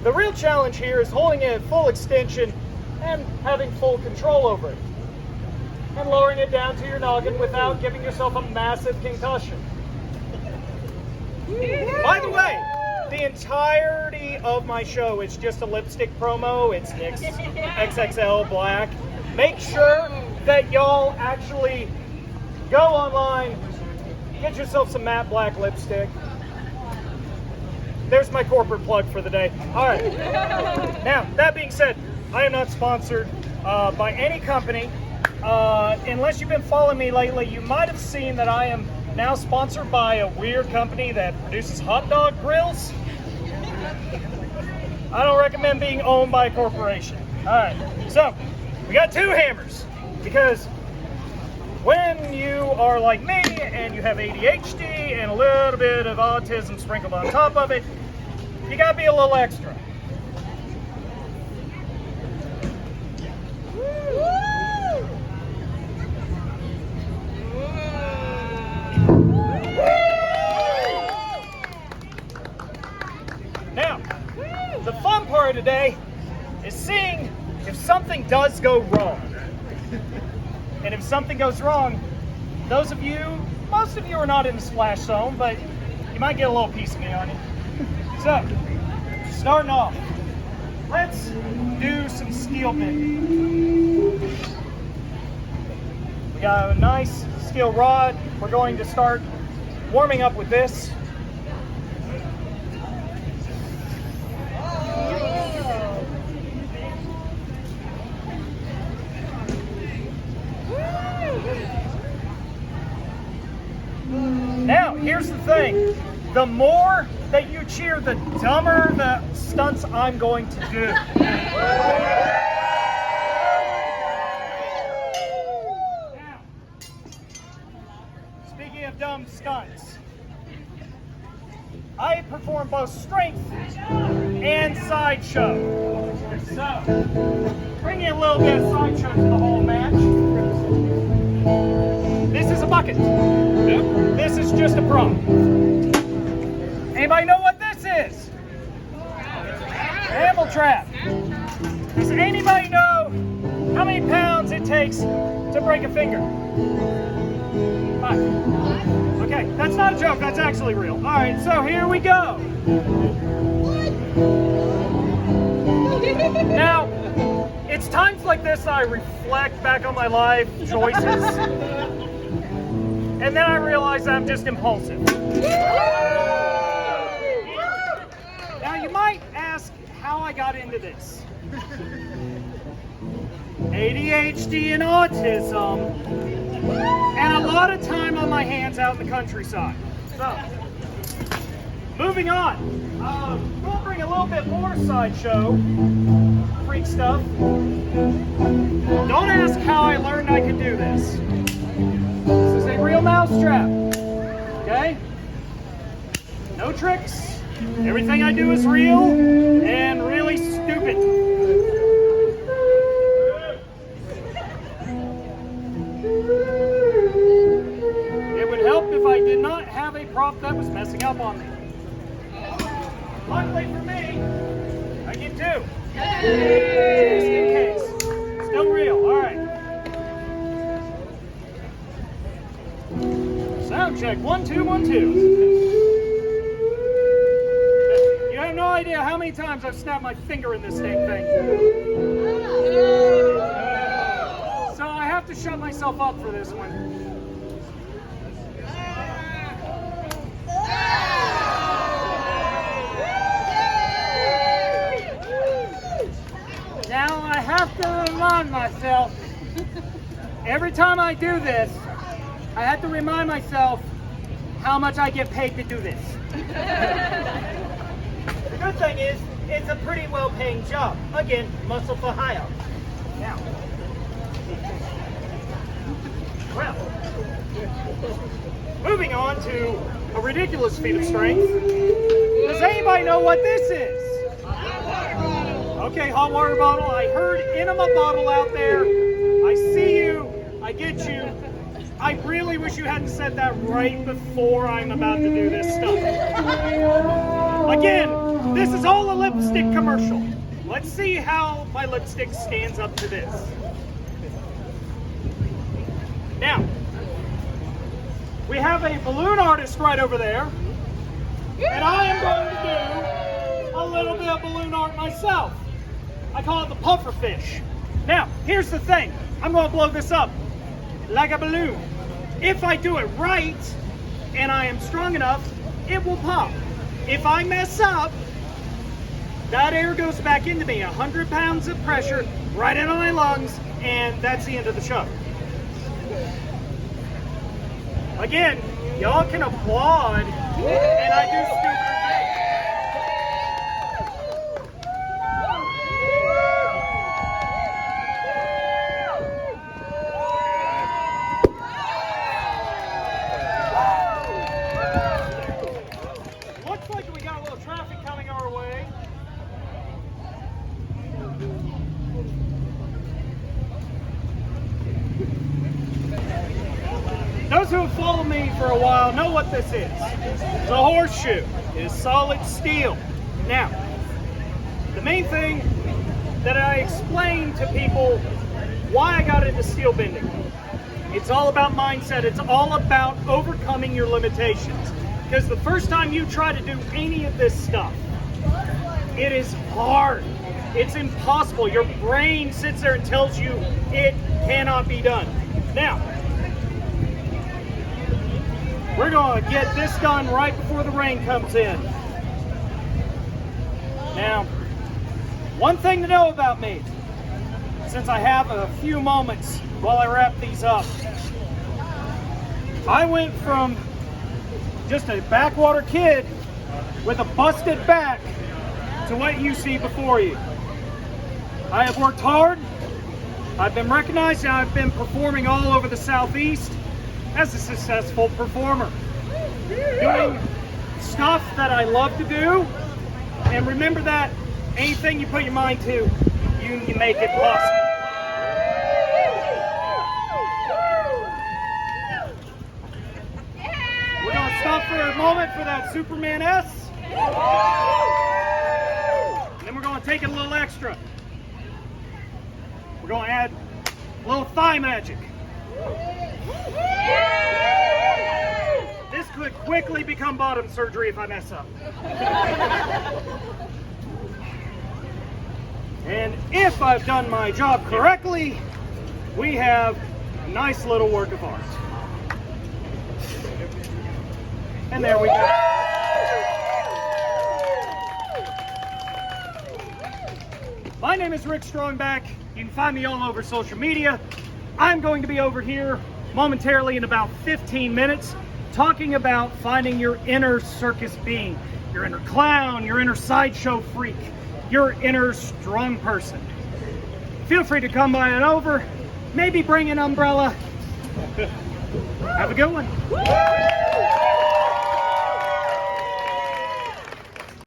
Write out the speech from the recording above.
The real challenge here is holding it at full extension and having full control over it. And lowering it down to your noggin without giving yourself a massive concussion. By the way, the entirety of my show is just a lipstick promo. It's NYX XXL Black. Make sure that y'all actually go online, get yourself some matte black lipstick. There's my corporate plug for the day. All right. Now, that being said, I am not sponsored by any company. Unless you've been following me lately, you might have seen that I am now sponsored by a weird company that produces hot dog grills. I don't recommend being owned by a corporation. All right, so we got two hammers because when you are like me and you have ADHD and a little bit of autism sprinkled on top of it, you gotta be a little extra. Now, the fun part of today is seeing if something does go wrong. And if something goes wrong, most of you are not in the splash zone, but you might get a little piece of me on you. So, starting off, let's do some steel bending. We got a nice steel rod. We're going to start warming up with this. Now, here's the thing. The more that you cheer, the dumber the stunts I'm going to do. Now, speaking of dumb stunts, I perform both strength and sideshow. So, bringing a little bit of sideshow to the whole match. This is a bucket. This is just a prop. Anybody know what this is? Hamble trap. Does anybody know how many pounds it takes to break a finger? 5. Okay, that's not a joke, that's actually real. All right, so here we go. Now, it's times like this I reflect back on my life choices. And then I realize I'm just impulsive. Now you might ask how I got into this. ADHD and autism, and a lot of time on my hands out in the countryside. So, moving on. We'll bring a little bit more sideshow freak stuff. Don't ask how I learned I could do this. This is a real mousetrap, okay? No tricks. Everything I do is real and really stupid. It would help if I did not have a prop that was messing up on me. Luckily for me, I get two. Just in case. Still real, all right. Sound check, 1, 2, 1, 2. You have no idea how many times I've snapped my finger in this dang thing. So I have to shut myself up for this one. Now I have to remind myself, every time I do this, I have to remind myself how much I get paid to do this. The good thing is, it's a pretty well-paying job. Again, muscle for hire. Now, well, moving on to a ridiculous feat of strength. Does anybody know what this is? Okay, hot water bottle. I heard enema bottle out there. I see you. I get you. I really wish you hadn't said that right before I'm about to do this stuff. Again, This is all a lipstick commercial. Let's see how my lipstick stands up to this. Now, we have a balloon artist right over there, and I am going to do a little bit of balloon art myself. I call it the puffer fish. Now, here's the thing. I'm going to blow this up like a balloon. If I do it right, and I am strong enough, it will pop. If I mess up, that air goes back into me, 100 pounds of pressure right into my lungs, and that's the end of the show. Again, y'all can applaud, and I do stupid things. Looks like we got a little traffic coming our way. Those who have followed me for a while know what this is. It's a horseshoe. It is solid steel. Now, the main thing that I explain to people why I got into steel bending, it's all about mindset. It's all about overcoming your limitations. Because the first time you try to do any of this stuff, it is hard. It's impossible. Your brain sits there and tells you it cannot be done. Now, we're going to get this done right before the rain comes in. Now, one thing to know about me, since I have a few moments while I wrap these up, I went from just a backwater kid with a busted back to what you see before you. I have worked hard. I've been recognized, and I've been performing all over the Southeast as a successful performer, doing stuff that I love to do. And remember that anything you put your mind to, you can make it possible. We're going to stop for a moment for that Superman S. And then we're going to take it a little extra. We're going to add a little thigh magic. This could quickly become bottom surgery if I mess up. And if I've done my job correctly, we have a nice little work of art. And there we go. My name is Rick StrongBack. You can find me all over social media. I'm going to be over here momentarily in about 15 minutes talking about finding your inner circus being, your inner clown, your inner sideshow freak, your inner strong person. Feel free to come by and over, maybe bring an umbrella. Have a good one.